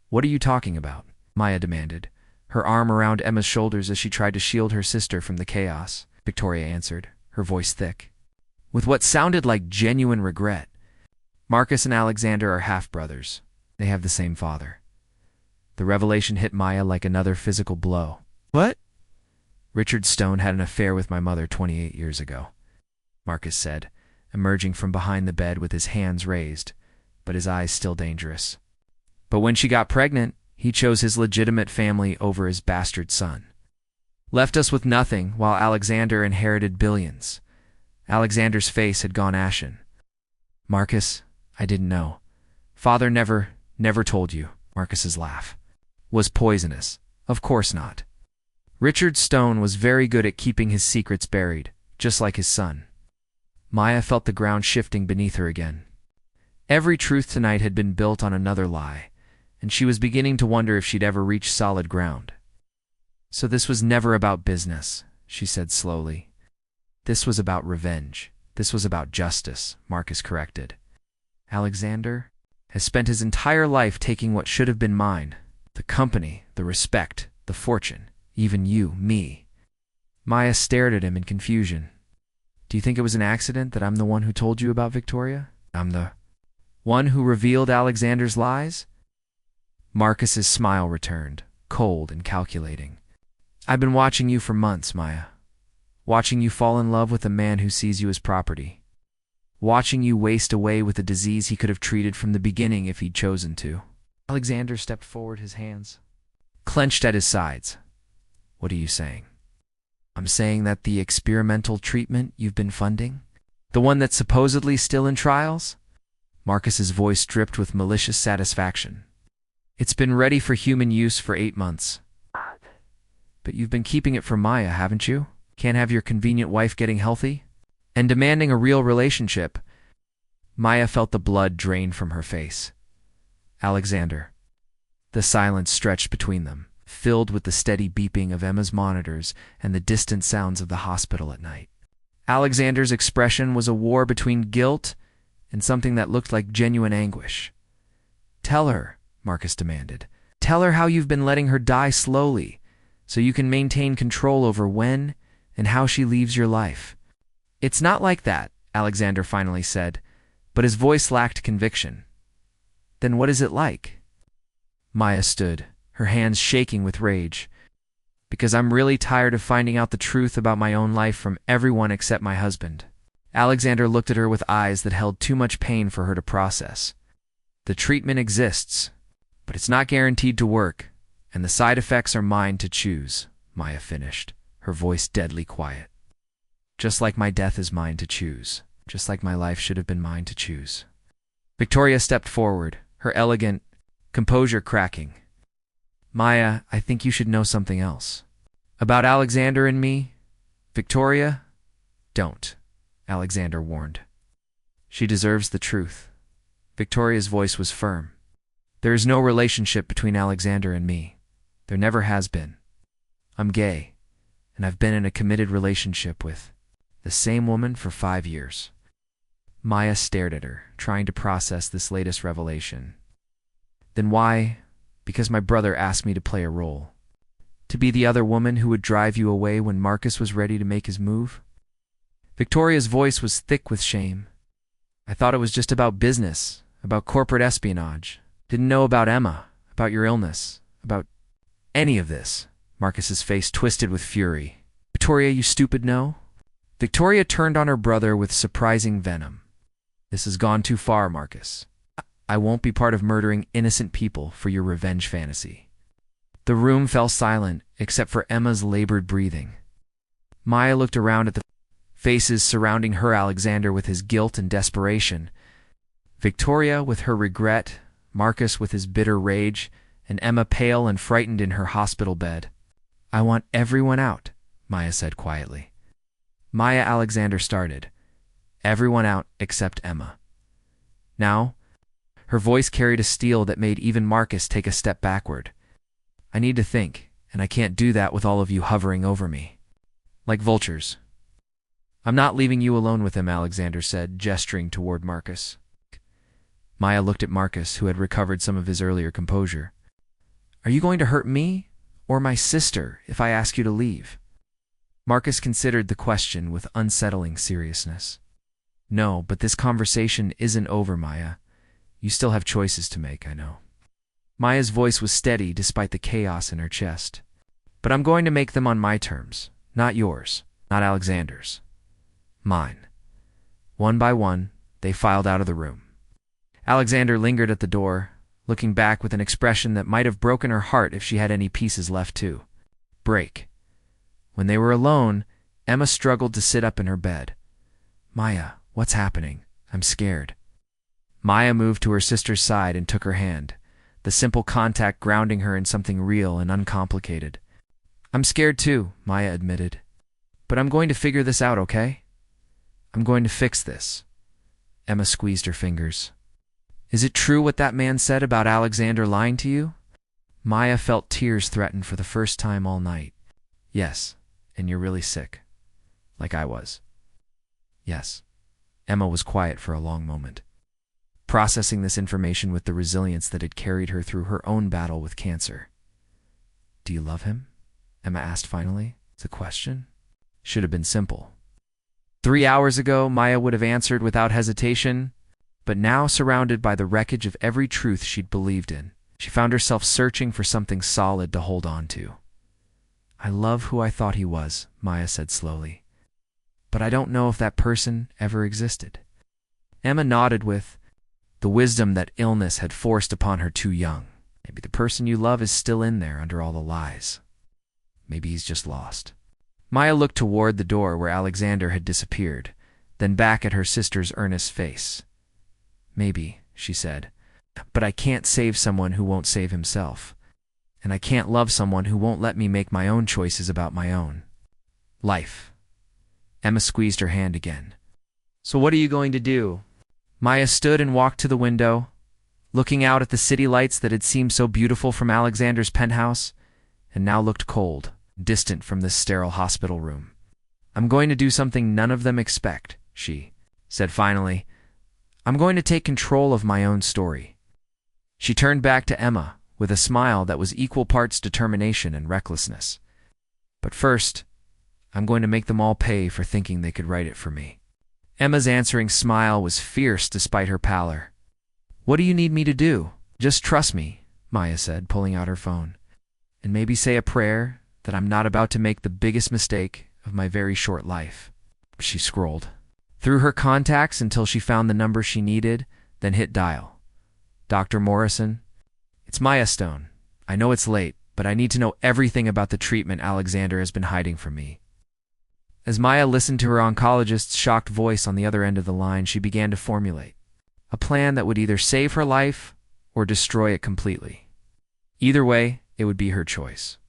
"What are you talking about?" Maya demanded, her arm around Emma's shoulders as she tried to shield her sister from the chaos. Victoria answered, her voice thick, with what sounded like genuine regret. "Marcus and Alexander are half-brothers. They have the same father." The revelation hit Maya like another physical blow. "What?" "Richard Stone had an affair with my mother 28 years ago," Marcus said, emerging from behind the bed with his hands raised, but his eyes still dangerous. "But when she got pregnant, he chose his legitimate family over his bastard son. Left us with nothing while Alexander inherited billions." Alexander's face had gone ashen. "Marcus, I didn't know. Father never told you." Marcus's laugh was poisonous. "Of course not. Richard Stone was very good at keeping his secrets buried, just like his son." Maya felt the ground shifting beneath her again. Every truth tonight had been built on another lie, and she was beginning to wonder if she'd ever reach solid ground. "So this was never about business," she said slowly. "This was about revenge. This was about justice," Marcus corrected. "Alexander has spent his entire life taking what should have been mine. The company, the respect, the fortune, even you, me." Maya stared at him in confusion. "Do you think it was an accident that I'm the one who told you about Victoria? I'm the one who revealed Alexander's lies?" Marcus's smile returned, cold and calculating. "I've been watching you for months, Maya. Watching you fall in love with a man who sees you as property. Watching you waste away with a disease he could have treated from the beginning if he'd chosen to." Alexander stepped forward, his hands clenched at his sides. "What are you saying?" "I'm saying that the experimental treatment you've been funding, the one that's supposedly still in trials?" Marcus's voice dripped with malicious satisfaction. "It's been ready for human use for 8 months. But you've been keeping it from Maya, haven't you? Can't have your convenient wife getting healthy and demanding a real relationship." Maya felt the blood drain from her face. "Alexander." The silence stretched between them, filled with the steady beeping of Emma's monitors and the distant sounds of the hospital at night. Alexander's expression was a war between guilt and something that looked like genuine anguish. "Tell her," Marcus demanded. "Tell her how you've been letting her die slowly, so you can maintain control over when and how she leaves your life." "It's not like that," Alexander finally said, but his voice lacked conviction. "Then what is it like?" Maya stood, her hands shaking with rage. "Because I'm really tired of finding out the truth about my own life from everyone except my husband." Alexander looked at her with eyes that held too much pain for her to process. "The treatment exists, but it's not guaranteed to work, and the side effects are mine to choose," Maya finished, her voice deadly quiet. "Just like my death is mine to choose, just like my life should have been mine to choose." Victoria stepped forward, her elegant composure cracking. "Maya, I think you should know something else. About Alexander and me." "Victoria, don't," Alexander warned. "She deserves the truth." Victoria's voice was firm. "There is no relationship between Alexander and me. There never has been. I'm gay, and I've been in a committed relationship with the same woman for 5 years." Maya stared at her, trying to process this latest revelation. "Then why?" "Because my brother asked me to play a role. To be the other woman who would drive you away when Marcus was ready to make his move." Victoria's voice was thick with shame. "I thought it was just about business, about corporate espionage. Didn't know about Emma, about your illness, about any of this. Marcus's face twisted with fury. Victoria, you stupid no? Victoria turned on her brother with surprising venom. This has gone too far, Marcus. I won't be part of murdering innocent people for your revenge fantasy. The room fell silent, except for Emma's labored breathing. Maya looked around at the faces surrounding her, Alexander with his guilt and desperation, Victoria with her regret, Marcus with his bitter rage, and Emma pale and frightened in her hospital bed. I want everyone out, Maya said quietly. Maya Alexander started. Everyone out except Emma. Now, her voice carried a steel that made even Marcus take a step backward. I need to think, and I can't do that with all of you hovering over me. Like vultures. I'm not leaving you alone with him, Alexander said, gesturing toward Marcus. Maya looked at Marcus, who had recovered some of his earlier composure. Are you going to hurt me or my sister if I ask you to leave? Marcus considered the question with unsettling seriousness. No, but this conversation isn't over, Maya. You still have choices to make, I know. Maya's voice was steady despite the chaos in her chest. But I'm going to make them on my terms, not yours, not Alexander's. Mine. One by one, they filed out of the room. Alexander lingered at the door, looking back with an expression that might have broken her heart if she had any pieces left to break. When they were alone, Emma struggled to sit up in her bed. Maya, what's happening? I'm scared. Maya moved to her sister's side and took her hand, the simple contact grounding her in something real and uncomplicated. I'm scared too, Maya admitted. But I'm going to figure this out, okay? I'm going to fix this. Emma squeezed her fingers. Is it true what that man said about Alexander lying to you? Maya felt tears threaten for the first time all night. Yes, and you're really sick. Like I was. Yes. Emma was quiet for a long moment, processing this information with the resilience that had carried her through her own battle with cancer. Do you love him? Emma asked finally. The question should have been simple. 3 hours ago, Maya would have answered without hesitation, but now surrounded by the wreckage of every truth she'd believed in, she found herself searching for something solid to hold on to. I love who I thought he was, Maya said slowly. But I don't know if that person ever existed. Emma nodded with the wisdom that illness had forced upon her too young. Maybe the person you love is still in there under all the lies. Maybe he's just lost. Maya looked toward the door where Alexander had disappeared, then back at her sister's earnest face. Maybe, she said, but I can't save someone who won't save himself. And I can't love someone who won't let me make my own choices about my own life. Emma squeezed her hand again. So what are you going to do? Maya stood and walked to the window, looking out at the city lights that had seemed so beautiful from Alexander's penthouse, and now looked cold, distant from this sterile hospital room. I'm going to do something none of them expect, she said finally. I'm going to take control of my own story. She turned back to Emma with a smile that was equal parts determination and recklessness. But first, I'm going to make them all pay for thinking they could write it for me. Emma's answering smile was fierce despite her pallor. What do you need me to do? Just trust me, Maya said, pulling out her phone. And maybe say a prayer that I'm not about to make the biggest mistake of my very short life. She scrolled through her contacts until she found the number she needed, then hit dial. Dr. Morrison? It's Maya Stone. I know it's late, but I need to know everything about the treatment Alexander has been hiding from me. As Maya listened to her oncologist's shocked voice on the other end of the line, she began to formulate a plan that would either save her life or destroy it completely. Either way, it would be her choice.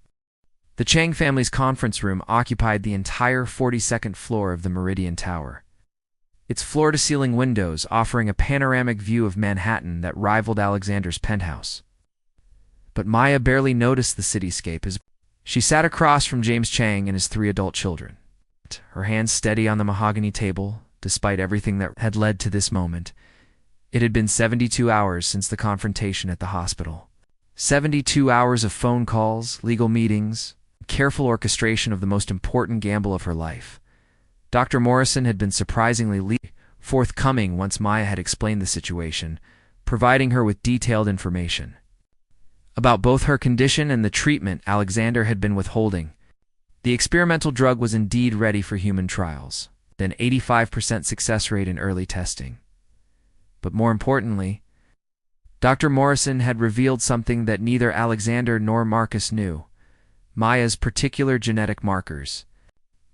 The Chang family's conference room occupied the entire 42nd floor of the Meridian Tower, its floor-to-ceiling windows offering a panoramic view of Manhattan that rivaled Alexander's penthouse. But Maya barely noticed the cityscape as she sat across from James Chang and his 3 adult children, her hands steady on the mahogany table, despite everything that had led to this moment. It had been 72 hours since the confrontation at the hospital. 72 hours of phone calls, legal meetings, careful orchestration of the most important gamble of her life. Dr. Morrison had been surprisingly forthcoming once Maya had explained the situation, providing her with detailed information. about both her condition and the treatment Alexander had been withholding. The experimental drug was indeed ready for human trials, an 85% success rate in early testing. But more importantly, Dr. Morrison had revealed something that neither Alexander nor Marcus knew. Maya's particular genetic markers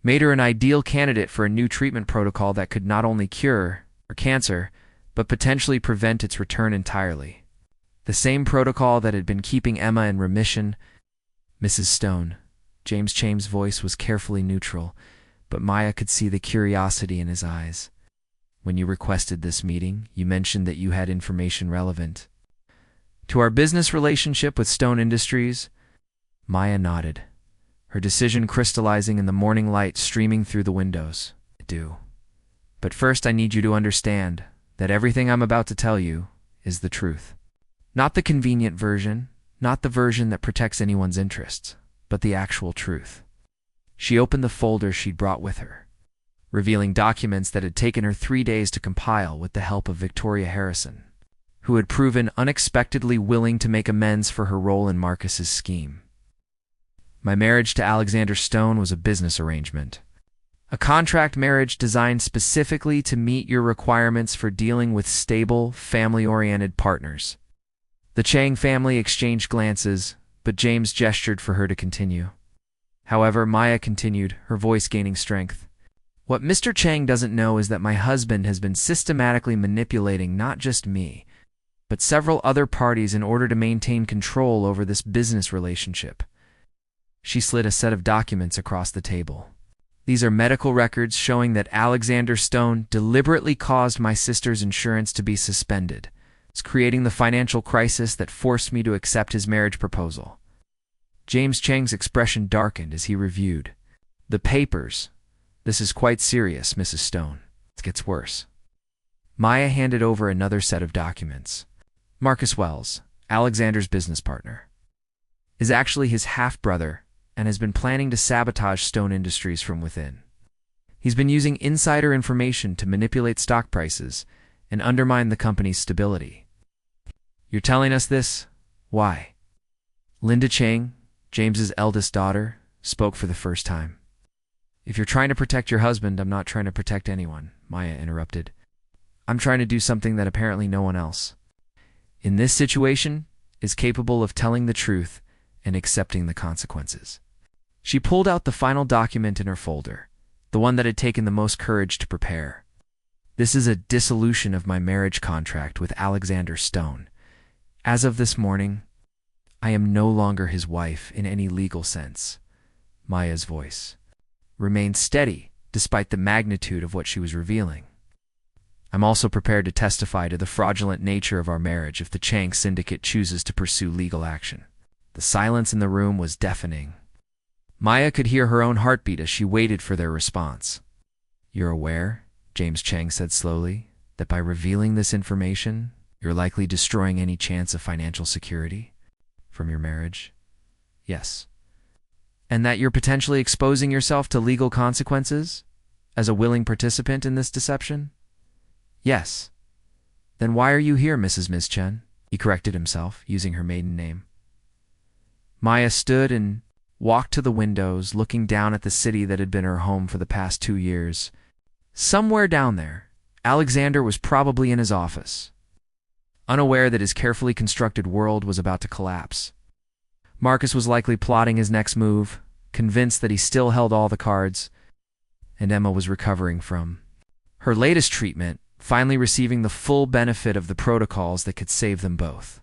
made her an ideal candidate for a new treatment protocol that could not only cure cancer, but potentially prevent its return entirely. The same protocol that had been keeping Emma in remission. Mrs. Stone. James Cheng's voice was carefully neutral, but Maya could see the curiosity in his eyes. When you requested this meeting, you mentioned that you had information relevant to our business relationship with Stone Industries. Maya nodded, her decision crystallizing in the morning light streaming through the windows. I do. But first I need you to understand that everything I'm about to tell you is the truth. Not the convenient version, not the version that protects anyone's interests, but the actual truth. She opened the folder she'd brought with her, revealing documents that had taken her 3 days to compile with the help of Victoria Harrison, who had proven unexpectedly willing to make amends for her role in Marcus's scheme. My marriage to Alexander Stone was a business arrangement. A contract marriage designed specifically to meet your requirements for dealing with stable, family-oriented partners. The Cheng family exchanged glances, but James gestured for her to continue. However, Maya continued, her voice gaining strength. What Mr. Cheng doesn't know is that my husband has been systematically manipulating not just me, but several other parties in order to maintain control over this business relationship. She slid a set of documents across the table. These are medical records showing that Alexander Stone deliberately caused my sister's insurance to be suspended, creating the financial crisis that forced me to accept his marriage proposal. James Cheng's expression darkened as he reviewed the papers. This is quite serious, Mrs. Stone. It gets worse. Maya handed over another set of documents. Marcus Wells, Alexander's business partner, is actually his half-brother and has been planning to sabotage Stone Industries from within. He's been using insider information to manipulate stock prices and undermine the company's stability. You're telling us this? Why? Linda Cheng, James's eldest daughter, spoke for the first time. If you're trying to protect your husband, I'm not trying to protect anyone, Maya interrupted. I'm trying to do something that apparently no one else, in this situation, is capable of telling the truth and accepting the consequences. She pulled out the final document in her folder, the one that had taken the most courage to prepare. This is a dissolution of my marriage contract with Alexander Stone. As of this morning, I am no longer his wife in any legal sense. Maya's voice remained steady despite the magnitude of what she was revealing. I'm also prepared to testify to the fraudulent nature of our marriage if the Cheng syndicate chooses to pursue legal action. The silence in the room was deafening. Maya could hear her own heartbeat as she waited for their response. You're aware, James Cheng said slowly, that by revealing this information, you're likely destroying any chance of financial security from your marriage? Yes. And that you're potentially exposing yourself to legal consequences as a willing participant in this deception? Yes. Then why are you here, Miss Chen? He corrected himself, using her maiden name. Maya stood and walked to the windows, looking down at the city that had been her home for the past 2 years. Somewhere down there, Alexander was probably in his office, unaware that his carefully constructed world was about to collapse. Marcus was likely plotting his next move, convinced that he still held all the cards, and Emma was recovering from her latest treatment, finally receiving the full benefit of the protocols that could save them both.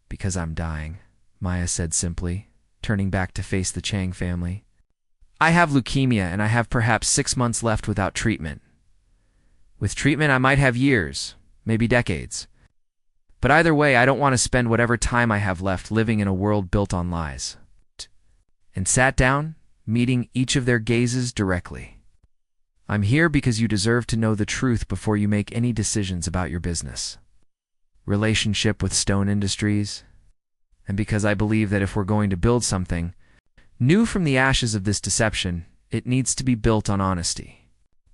Because I'm dying, Maya said simply, turning back to face the Cheng family. I have leukemia and I have perhaps 6 months left without treatment. With treatment, I might have years, maybe decades. But either way, I don't want to spend whatever time I have left living in a world built on lies. And sat down, meeting each of their gazes directly. I'm here because you deserve to know the truth before you make any decisions about your business, relationship with Stone Industries, and because I believe that if we're going to build something new from the ashes of this deception, it needs to be built on honesty.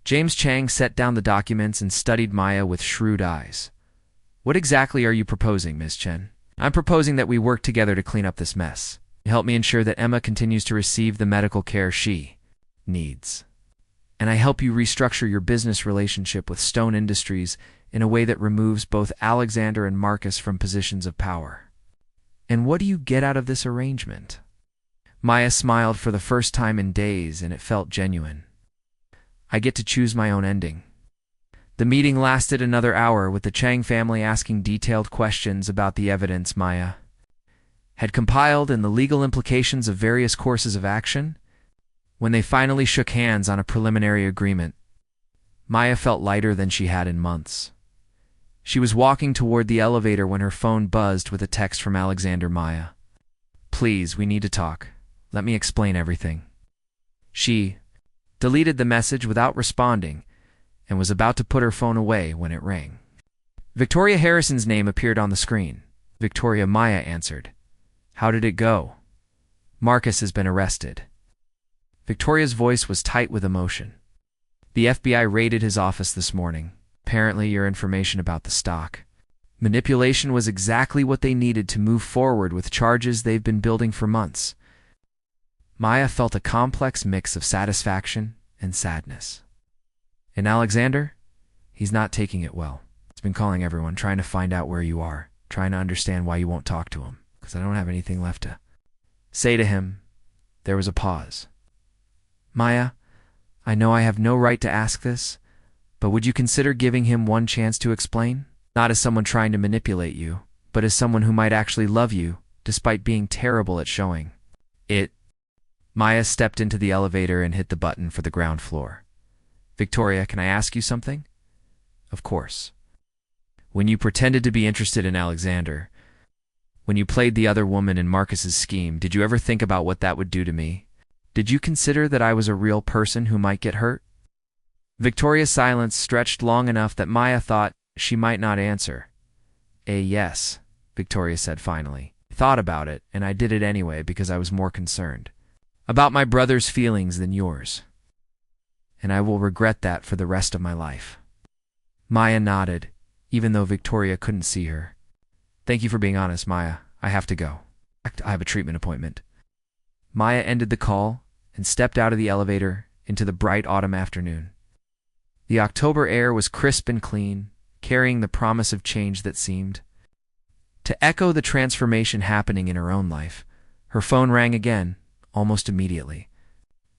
James Cheng set down the documents and studied Maya with shrewd eyes. What exactly are you proposing, Ms. Chen? I'm proposing that we work together to clean up this mess. Help me ensure that Emma continues to receive the medical care she needs. And I help you restructure your business relationship with Stone Industries in a way that removes both Alexander and Marcus from positions of power. And what do you get out of this arrangement? Maya smiled for the first time in days, and it felt genuine. I get to choose my own ending. The meeting lasted another hour, with the Chang family asking detailed questions about the evidence Maya had compiled and the legal implications of various courses of action. When they finally shook hands on a preliminary agreement, Maya felt lighter than she had in months. She was walking toward the elevator when her phone buzzed with a text from Alexander. Maya, please, we need to talk. Let me explain everything. She deleted the message without responding and was about to put her phone away when it rang. Victoria Harrison's name appeared on the screen. Victoria, Maya answered. How did it go? Marcus has been arrested. Victoria's voice was tight with emotion. The FBI raided his office this morning. Apparently, your information about the stock manipulation was exactly what they needed to move forward with charges they've been building for months. Maya felt a complex mix of satisfaction and sadness. And Alexander? He's not taking it well. He's been calling everyone, trying to find out where you are, trying to understand why you won't talk to him, because I don't have anything left to say to him. There was a pause. Maya, I know I have no right to ask this, but would you consider giving him one chance to explain? Not as someone trying to manipulate you, but as someone who might actually love you, despite being terrible at showing it. Maya stepped into the elevator and hit the button for the ground floor. Victoria, can I ask you something? Of course. When you pretended to be interested in Alexander, when you played the other woman in Marcus's scheme, did you ever think about what that would do to me? Did you consider that I was a real person who might get hurt? Victoria's silence stretched long enough that Maya thought she might not answer. Yes, Victoria said finally. I thought about it, and I did it anyway because I was more concerned about my brother's feelings than yours. And I will regret that for the rest of my life. Maya nodded, even though Victoria couldn't see her. Thank you for being honest, Maya. I have to go. I have a treatment appointment. Maya ended the call and stepped out of the elevator into the bright autumn afternoon. The October air was crisp and clean, carrying the promise of change that seemed to echo the transformation happening in her own life. Her phone rang again, almost immediately.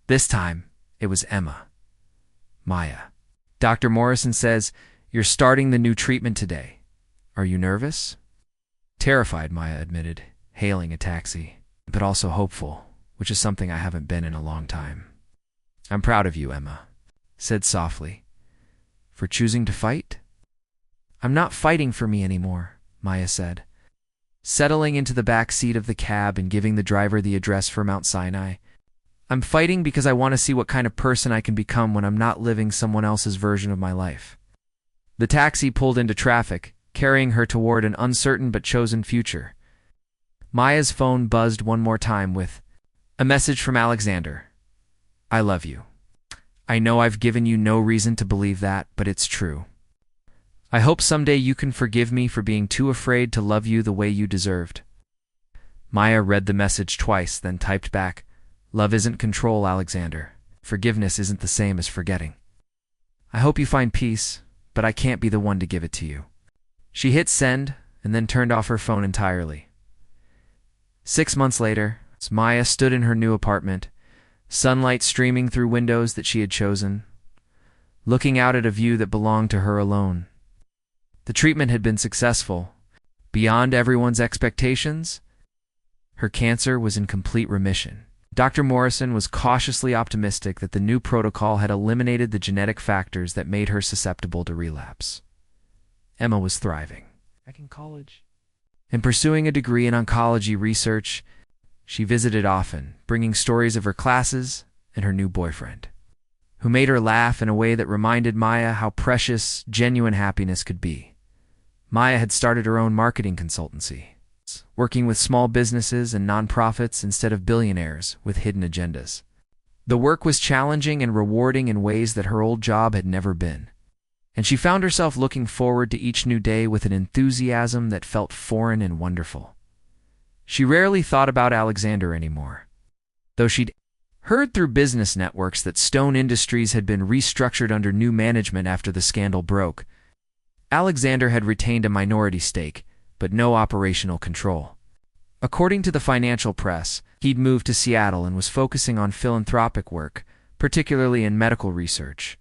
This time, it was Emma. Maya. Dr. Morrison says you're starting the new treatment today. Are you nervous? Terrified, Maya admitted, hailing a taxi, but also hopeful, which is something I haven't been in a long time. I'm proud of you, Emma said softly. For choosing to fight? I'm not fighting for me anymore, Maya said, settling into the back seat of the cab and giving the driver the address for Mount Sinai. I'm fighting because I want to see what kind of person I can become when I'm not living someone else's version of my life. The taxi pulled into traffic, carrying her toward an uncertain but chosen future. Maya's phone buzzed one more time with a message from Alexander. I love you. I know I've given you no reason to believe that, but it's true. I hope someday you can forgive me for being too afraid to love you the way you deserved. Maya read the message twice, then typed back, Love isn't control, Alexander. Forgiveness isn't the same as forgetting. I hope you find peace, but I can't be the one to give it to you. She hit send and then turned off her phone entirely. 6 months later, as Maya stood in her new apartment, sunlight streaming through windows that she had chosen, looking out at a view that belonged to her alone. The treatment had been successful, beyond everyone's expectations. Her cancer was in complete remission. Dr. Morrison was cautiously optimistic that the new protocol had eliminated the genetic factors that made her susceptible to relapse. Emma was thriving. Back in college. And pursuing a degree in oncology research, she visited often, bringing stories of her classes and her new boyfriend, who made her laugh in a way that reminded Maya how precious, genuine happiness could be. Maya had started her own marketing consultancy, working with small businesses and nonprofits instead of billionaires with hidden agendas. The work was challenging and rewarding in ways that her old job had never been. and she found herself looking forward to each new day with an enthusiasm that felt foreign and wonderful. She rarely thought about Alexander anymore. Though she'd heard through business networks that Stone Industries had been restructured under new management after the scandal broke, Alexander had retained a minority stake, but no operational control. According to the financial press, he'd moved to Seattle and was focusing on philanthropic work, particularly in medical research.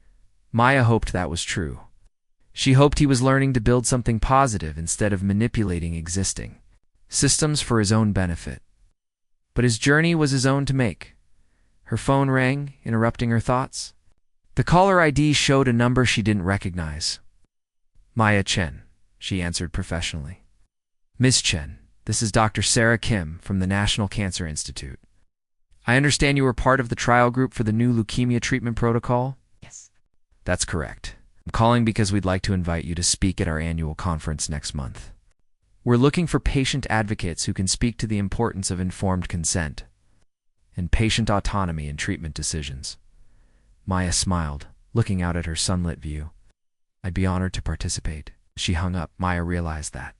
Maya hoped that was true. She hoped he was learning to build something positive instead of manipulating existing systems for his own benefit. But his journey was his own to make. Her phone rang, interrupting her thoughts. The caller ID showed a number she didn't recognize. Maya Chen, she answered professionally. Miss Chen, this is Dr. Sarah Kim from the National Cancer Institute. I understand you were part of the trial group for the new leukemia treatment protocol? Yes. That's correct. I'm calling because we'd like to invite you to speak at our annual conference next month. We're looking for patient advocates who can speak to the importance of informed consent and patient autonomy in treatment decisions. Maya smiled, looking out at her sunlit view. I'd be honored to participate. She hung up. Maya realized that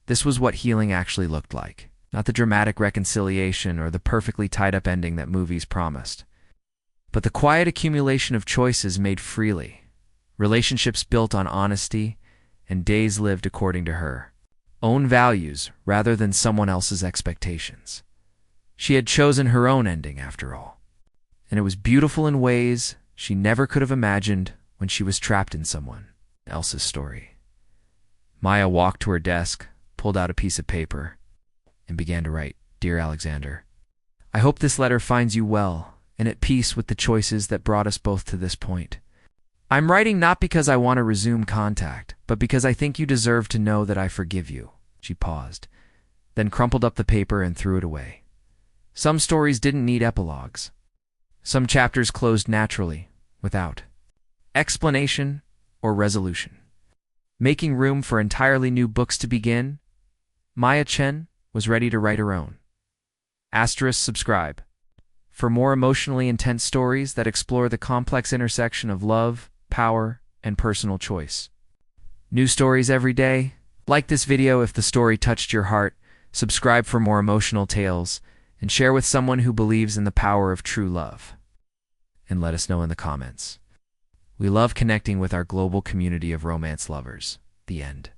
this was what healing actually looked like, not the dramatic reconciliation or the perfectly tied-up ending that movies promised, but the quiet accumulation of choices made freely, relationships built on honesty, and days lived according to her own values rather than someone else's expectations. She had chosen her own ending, after all, and it was beautiful in ways she never could have imagined when she was trapped in someone else's story. Maya walked to her desk, pulled out a piece of paper, and began to write. Dear Alexander, I hope this letter finds you well and at peace with the choices that brought us both to this point. I'm writing not because I want to resume contact, but because I think you deserve to know that I forgive you. She paused, then crumpled up the paper and threw it away. Some stories didn't need epilogues. Some chapters closed naturally, without explanation or resolution. Making room for entirely new books to begin, Maya Chen was ready to write her own. *subscribe for more emotionally intense stories that explore the complex intersection of love, power, and personal choice. New stories every day. Like this video if the story touched your heart, subscribe for more emotional tales, and share with someone who believes in the power of true love. And let us know in the comments. We love connecting with our global community of romance lovers. The end.